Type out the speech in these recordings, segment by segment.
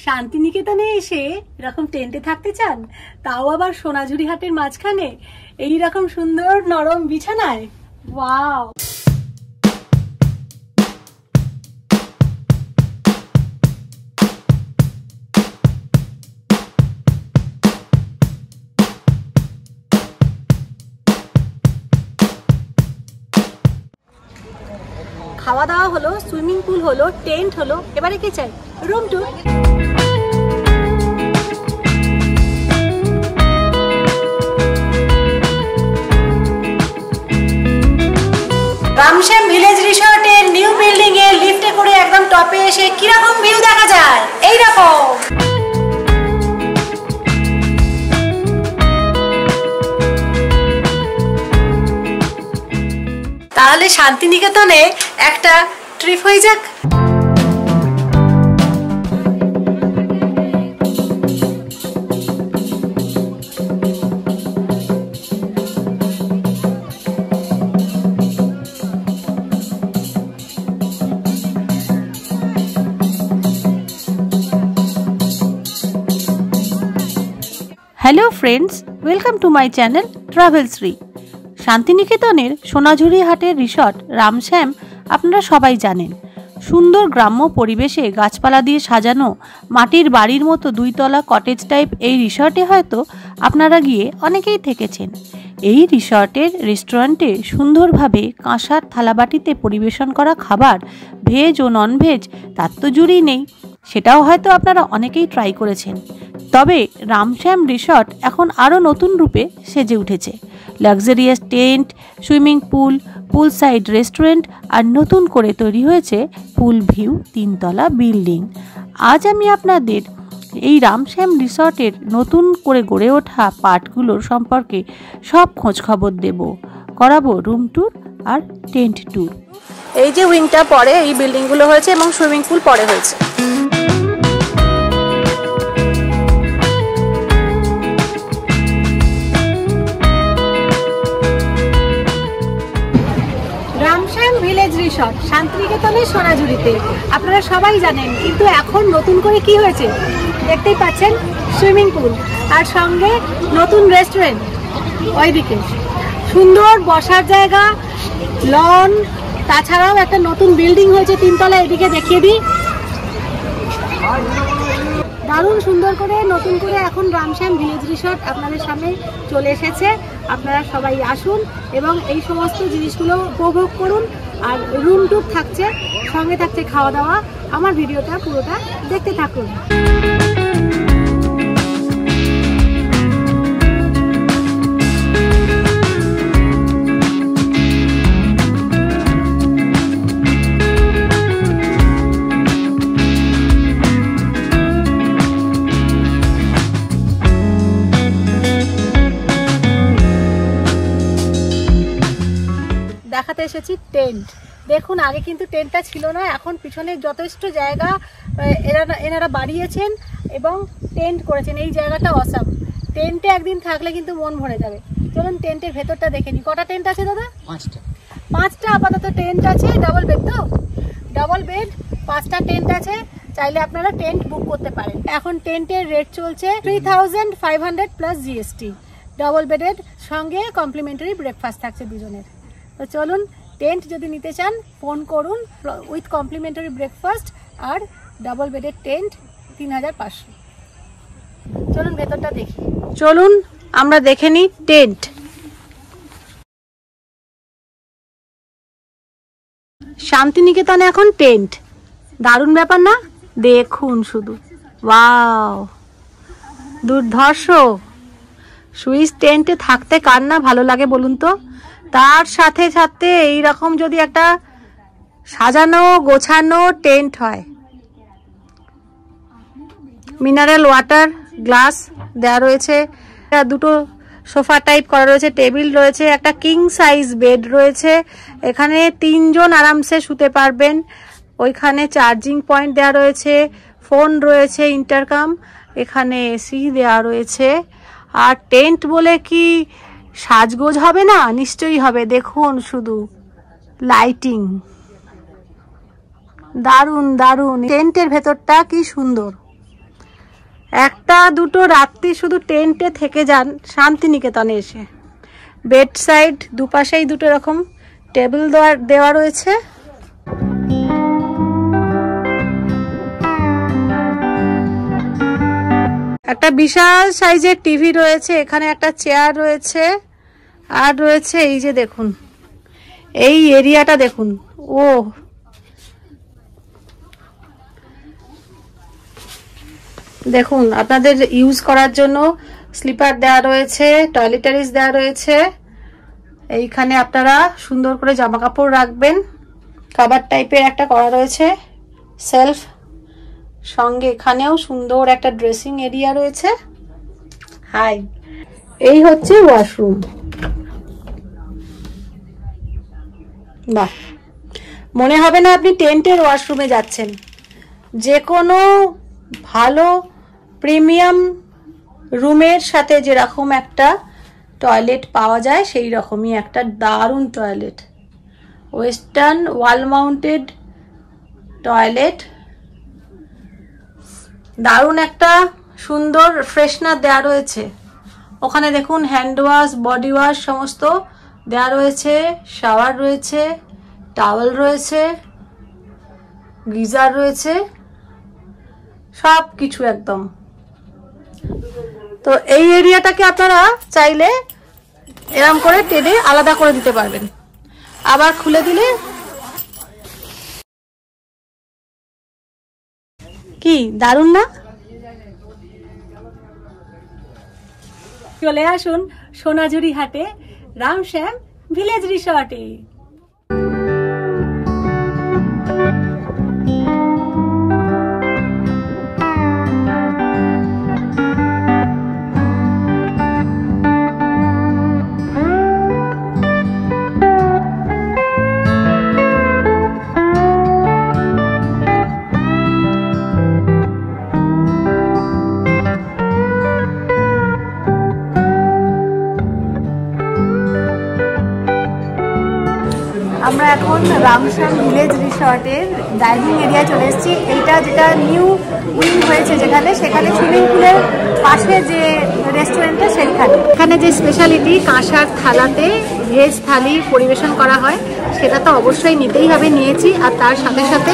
শান্তিনিকেতনে এসে এরকম টেন্টে থাকতে চান, তাও আবার সোনাঝুরি হাটের মাঝখানে এইরকম সুন্দর নরম বিছানায়? ওয়াও! খাওয়া দাওয়া হলো, সুইমিং পুল হলো, টেন্ট হলো, এবারে কি চাই? Room tour. রামশ্যাম ভিলেজ রিসর্টের নিউ বিল্ডিং এ লিফটে করে একদম টপে এসে কিরকম ভিউ দেখা যায়? এইরকম। তাহলে শান্তিনিকেতনে একটা ট্রিপ হয়ে যাক। Hello friends, welcome to my channel Travelshri. শান্তিনিকেতনের সোনাঝুরি হাটের রিসর্ট রামশ্যাম আপনারা সবাই জানেন। সুন্দর গ্রাম্য পরিবেশে গাছপালা দিয়ে সাজানো মাটির বাড়ির মতো 2 তলা কটেজ টাইপ এই রিসর্টে হয়তো আপনারা গিয়ে অনেকেই থেকেছেন। এই রিসর্টের রেস্টুরেন্টে সুন্দরভাবে কাঁসার থালাবাটিতে পরিবেশন করা খাবার, ভেজ ও ননভেজ, তার তো জুড়ি নেই। সেটাও হয়তো আপনারা অনেকেই ট্রাই করেছেন। তবে রামশ্যাম রিসর্ট এখন আরও নতুন রূপে সেজে উঠেছে। Luxurious tent, swimming pool, pool side restaurant আর নতুন করে তৈরি হয়েছে পুল ভিউ 3 তলা বিল্ডিং। আজ আমি আপনাদের এই রামশ্যাম রিসর্টের নতুন করে গড়ে ওঠা পার্টগুলোর সম্পর্কে সব খোঁজ খবর দেব, করাবো রুম ট্যুর আর টেন্ট ট্যুর। এই যে উইংটা পরে এই বিল্ডিংগুলো হয়েছে এবং সুইমিং পুল পরে হয়েছে। রামশ্যাম ভিলেজ রিসর্ট শান্তিনিকেতনের সোনাঝুরিতে, আপনারা সবাই জানেন। কিন্তু এখন নতুন করে কি হয়েছে দেখতেই পাচ্ছেন, সুইমিং পুল আর সঙ্গে নতুন রেস্টুরেন্ট। ওইদিকে সুন্দর বসার জায়গা, লন, তাছাড়াও একটা নতুন বিল্ডিং হয়েছে 3 তলা। এদিকে দেখিয়ে দিই, দারুণ সুন্দর করে নতুন করে এখন রামশ্যাম ভিলেজ রিসর্ট আপনাদের সামনে চলে এসেছে। আপনারা সবাই আসুন এবং এই সমস্ত জিনিসগুলো উপভোগ করুন। আর রুম ট্যুর থাকছে, সঙ্গে থাকছে খাওয়া দাওয়া। আমার ভিডিওটা পুরোটা দেখতে থাকুন। দেখাতে এসেছি টেন্ট। দেখুন, আগে কিন্তু টেন্টটা ছিল না, এখন পিছনে যথেষ্ট জায়গা এনারা বাড়িয়েছেন এবং টেন্ট করেছেন। এই জায়গাটা অসাম। টেন্টে একদিন থাকলে কিন্তু মন ভরে যাবে। চলুন টেন্টের ভেতরটা দেখে নিই। কটা টেন্ট আছে দাদা? 5টা আপাতত টেন্ট আছে। ডাবল বেড তো? ডাবল বেড 5টা টেন্ট আছে। চাইলে আপনারা টেন্ট বুক করতে পারেন। এখন টেন্টের রেট চলছে 3500 প্লাস জিএসটি। ডাবল বেডের সঙ্গে কমপ্লিমেন্টারি ব্রেকফাস্ট থাকছে দুজনের। তো চলুন, টেন্ট যদি নিতে চান ফোন করুন, উইথ কমপ্লিমেন্টারি ব্রেকফাস্ট আর ডাবল বেডের টেন্ট 3500। চলুন ভেতরটা দেখি। চলুন আমরা দেখে নিই টেন্ট। শান্তিনিকেতনে এখন টেন্ট, দারুণ ব্যাপার না? দেখুন শুধু, ওয়াও, দুর্ধর্ষ। সুইস টেন্টে থাকতে কার না ভালো লাগে বলুন তো? তার সাথে সাথে এইরকম যদি একটা সাজানো গোছানো টেন্ট হয়, মিনারেল ওয়াটার গ্লাস দেওয়া রয়েছে, 2টো সোফা টাইপ করা রয়েছে, টেবিল রয়েছে, একটা কিং সাইজ বেড রয়েছে। এখানে 3 জন আরামসে শুতে পারবেন। ওইখানে চার্জিং পয়েন্ট দেওয়া রয়েছে, ফোন রয়েছে, ইন্টারকাম, এখানে এসি দেওয়া রয়েছে। আর টেন্ট বলে কি সাজগোজ হবে না? নিশ্চয়ই হবে। দেখুন শুধু লাইটিং, দারুণ দারুণ। টেন্টের ভেতরটা কি সুন্দর। একটা দুটো রাত্রি শুধু টেন্টে থেকে যান শান্তিনিকেতনে এসে। বেড সাইড দুপাশেই দুটো এরকম টেবিল দেওয়া রয়েছে। একটা বিশাল সাইজের টিভি রয়েছে, এখানে একটা চেয়ার রয়েছে, আর রয়েছে এই যে দেখুন এই এরিয়াটা দেখুন। ও দেখুন আপনাদের ইউজ করার জন্য স্লিপার দেওয়া রয়েছে, টয়লেটারিজ দেওয়া রয়েছে। এইখানে আপনারা সুন্দর করে জামা কাপড় রাখবেন। কাভার টাইপের একটা করা রয়েছে সেলফ, সঙ্গে এখানেও সুন্দর একটা ড্রেসিং এরিয়া রয়েছে। হাই, এই হচ্ছে ওয়াশরুম। বাহ, মনে হবে না আপনি টেন্টের ওয়াশরুমে যাচ্ছেন। যে কোনো ভালো প্রিমিয়াম রুমের সাথে যেরকম একটা টয়লেট পাওয়া যায় সেই রকমই একটা দারুণ টয়লেট, ওয়েস্টার্ন ওয়াল মাউন্টেড টয়লেট। দারুণ একটা সুন্দর ফ্রেশনার দেওয়া রয়েছে। ওখানে দেখুন হ্যান্ড ওয়াশ, বডি ওয়াশ সমস্ত দেওয়া রয়েছে, শাওয়ার রয়েছে, টাওয়েল রয়েছে, গিজার রয়েছে, সব কিছু একদম। তো এই এরিয়াটাকে আপনারা চাইলে এরম করে টেনে আলাদা করে দিতে পারবেন, আবার খুলে দিলে কি দারুণ না? চলে আসুন সোনাঝুরি হাটে রামশ্যাম ভিলেজ রিসর্টে। আমরা এখন রামশ্যাম ভিলেজ রিসর্টের ডাইনিং এরিয়া চলে এসেছি। এইটা যেটা নিউ উইং হয়েছে সেখানে সুইমিং পুলের পাশে যে রেস্টুরেন্টটা সেইখানে। এখানে যে স্পেশালিটি কাঁসার থালাতে ভেজ থালি পরিবেশন করা হয় সেটা তো অবশ্যই নিতেই হবে, নিয়েছি। আর তার সাথে সাথে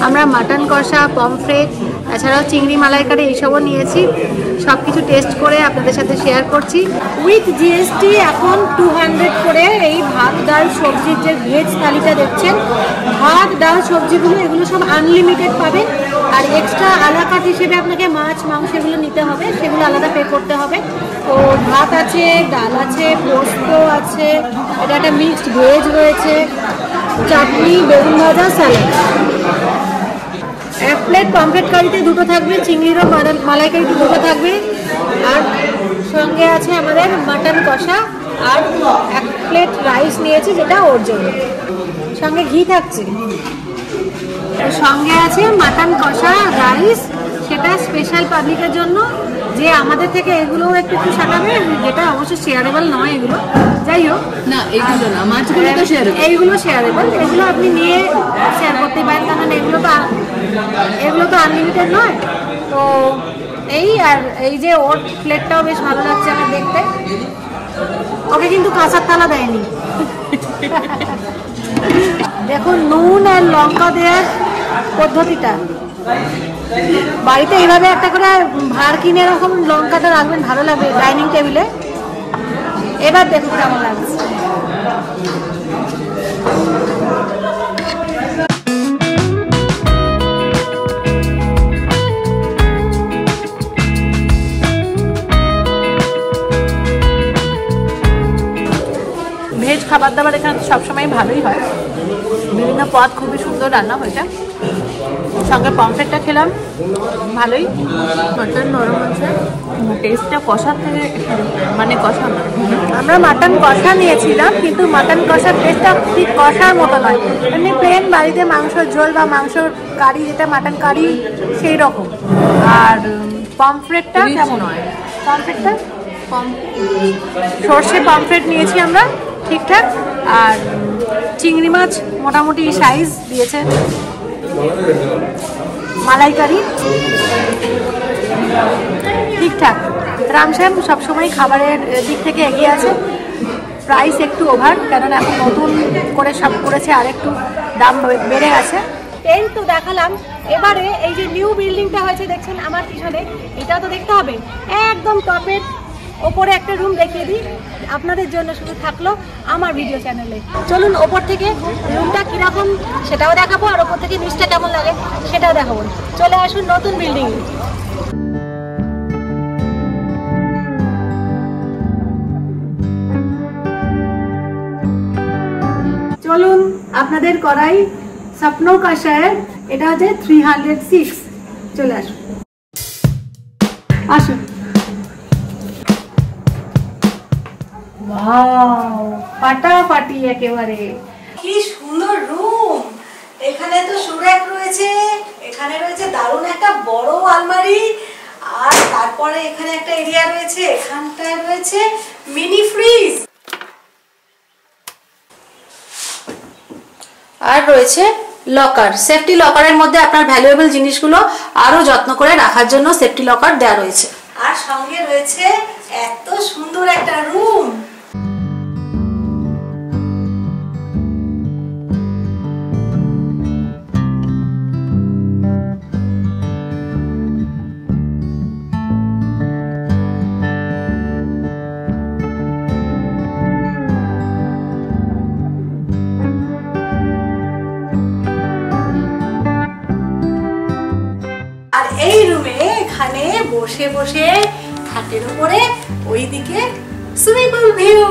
আমরা মাটন কষা, পমফ্রেট, এছাড়াও চিংড়ি মালাইকারি এইসবও নিয়েছি। সব কিছু টেস্ট করে আপনাদের সাথে শেয়ার করছি। উইথ জিএসটি এখন 200 করে এই ভাত ডাল সবজির যে ভেজ থালিটা দেখছেন, ভাত ডাল সবজিগুলো এগুলো সব আনলিমিটেড পাবেন। আর এক্সট্রা আলাকাট হিসেবে আপনাকে মাছ মাংস এগুলো নিতে হবে, সেগুলো আলাদা পে করতে হবে। তো ভাত আছে, ডাল আছে, পোস্ত আছে, এটা একটা মিক্সড ভেজ রয়েছে, চাটনি, বেগুন ভাজা, স্যালাড। এক প্লেট পমফ্রেট কারিতে দুটো থাকবে, চিংড়িরও মালাইকারিতে দুটো থাকবে, আর সঙ্গে আছে আমাদের মাটন কষা, আর এক প্লেট রাইস নিয়েছি যেটা ওর জন্য, সঙ্গে ঘি থাকছে। সঙ্গে আছে মাটন কষা রাইস, সেটা স্পেশাল পাবলিকের জন্য, যে আমাদের থেকে এগুলো একটু সাটাবে, যেটা অবশ্য শেয়ারেবল নয় এগুলো। যাই হোক, না এইগুলো না, মাছগুলো তো শেয়ারেবল, এইগুলো শেয়ারেবল, এগুলো আপনি নিয়ে শেয়ার করতে পারেন, কারণ এগুলো তো আনলিমিটেড নয়। তো এই, আর এই যে ওর প্লেটটাও বেশ ভালো লাগছে আমার দেখতে। ওকে কিন্তু কাঁচার থালা দেয়নি। দেখুন নুন আর লঙ্কা দেওয়ার পদ্ধতিটা, বাড়িতে এইভাবে একটা করে ভাঁড় কিনে এরকম লঙ্কাটা রাখবেন, ভালো লাগবে ডাইনিং টেবিলে। এবার দেখুন কেমন লাগছে। ভেজ খাবার দাবার এখানে সবসময় ভালোই হয়, বিভিন্ন পদ খুবই সুন্দর রান্না হয়েছে। সঙ্গে পমফ্রেটটা খেলাম, ভালোই, মাটন নরম আছে, টেস্টটা কষার থেকে মানে কষা না। আমরা মাটন কষা নিয়েছিলাম, কিন্তু মাটন কষার টেস্টটা ঠিক কষার মতো নয়, এমনি প্লেন বাড়িতে মাংসর ঝোল বা মাংসর কারি, যেটা মাটন কারি সেই রকম। আর পমফ্রেটটা কেমন হয়, পমফ্রেটটা সর্ষে পমফ্রেট নিয়েছি আমরা, ঠিকঠাক। আর চিংড়ি মাছ মোটামুটি সাইজ দিয়েছে, মালাইকারি। রামশ্যাম সবসময় খাবারের দিক থেকে এগিয়ে আছে, প্রাইস একটু ওভার, কারণ এখন নতুন করে সব করেছে আর একটু দাম বেড়ে গেছে। টেন্ট তো দেখালাম, এবারে এই যে নিউ বিল্ডিংটা হয়েছে দেখছেন আমার পিছনে, এটা তো দেখতে হবে। একদম টপের ওপরে একটা রুম দেখিয়ে দিই আপনাদের জন্য, শুধু থাকলো আমার ভিডিও চ্যানেলে। চলুন ওপর থেকে রুমটা কীরকম সেটাও দেখাবো, আর ওপর থেকে নিচটা কেমন লাগে সেটাও দেখাবো। চলে আসুন নতুন বিল্ডিং। চলুন আপনাদের করাই স্বপ্নও কা শহর, এটা হচ্ছে 306। চলে আসুন, আসুন। ওয়াও, ফাটাফাটি একেবারে। কি সুন্দর রুম! এখানে তো সুরেক রয়েছে, এখানে রয়েছে দারুণ একটা বড় আলমারি, আর তারপরে এখানে একটা এরিয়া রয়েছে, এখানটায় রয়েছে মিনি ফ্রিজ, আর রয়েছে লকার। সেফটি লকারের মধ্যে আপনার ভ্যালুয়েবল জিনিসগুলো আরো যত্ন করে রাখার জন্য সেফটি লকার দেওয়া রয়েছে, আর সঙ্গে রয়েছে এত সুন্দর একটা রুম। আর এই রুমে এখানে বসে বসে খাটের উপরে ওইদিকে সুইমিং পুল ভিউ।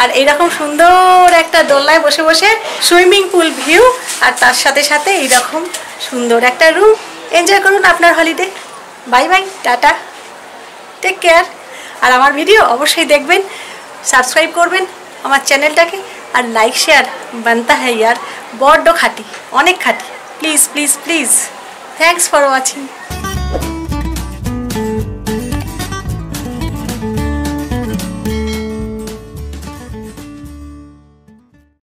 আর এইরকম সুন্দর একটা দোলনায় বসে বসে সুইমিং পুল ভিউ, আর তার সাথে সাথে এইরকম সুন্দর একটা রুম। এনজয় করুন আপনার holiday. Bye bye, tata, take care. আর আমার ভিডিও অবশ্যই দেখবেন, সাবস্ক্রাইব করবেন আমার চ্যানেলটাকে, আর লাইক শেয়ার বানতা হ্যাঁ ইয়ার, বড্ড খাটি, অনেক খাটি। Please please please, thanks for watching.